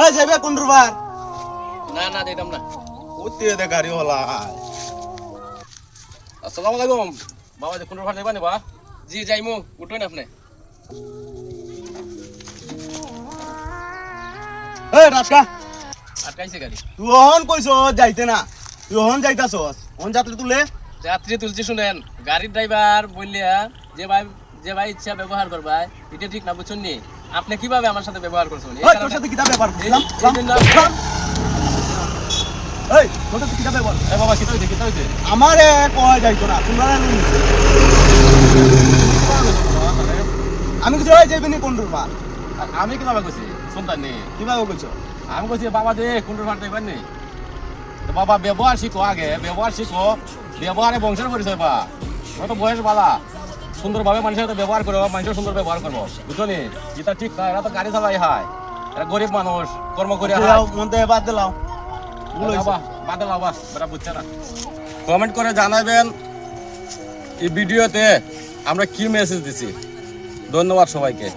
এই যাবে কোন রুবার না না দিতাম না। ওতে দে গাড়ি হলা আসসালামু আলাইকুম বাবা, যে কোন ভাড়া দেবা নেবা? জি যাইমু, উঠবেন আপনি। এই রাস্কা আটকাইছে গাড়ি। তুই ওহন কইছো যাইতে না, তুই ওহন যাইতাছস ওহন যাত্রী তুলে যাত্রী তুলছি শুনেন, গাড়ির ড্রাইভার বললিয়া যে ভাই ইচ্ছা ব্যবহার করবা, এটা ঠিক না, বুঝছেন নি? আপনি কিভাবে আমার সাথে ব্যবহার করছেন? ওই তোর সাথে কিটা ব্যাপার করছিলাম এই তোর সাথে কিটা ব্যাপার এই বাবা কি হইছে, কি হইছে? আমারে কয় যাইতো না তোমরা আমি কিছু হয়ে যাইবি নি কোন রুবার আমি কিভাবে কইছি শুনতাম নি? কিভাবে কইছো আমি কইছি বাবা যে কোন ভাড়া দেবেন নি, তো বাবা ব্যবহার শিখো, আগে ব্যবহার শিখো, ব্যবহারে বংশের পরিচয় বা কত বয়স বালা, সুন্দরভাবে মানুষের সাথে ব্যবহার করবো, মানুষের সুন্দর ব্যবহার করবো, বুঝছো নি? এটা ঠিক না, এরা তো গাড়ি চালাই হয়, এরা গরিব মানুষ, কর্ম করে মনতে বাদ দিলাম বুঝছে না। কমেন্ট করে জানাবেন এই ভিডিওতে আমরা কি মেসেজ দিছি। ধন্যবাদ সবাইকে।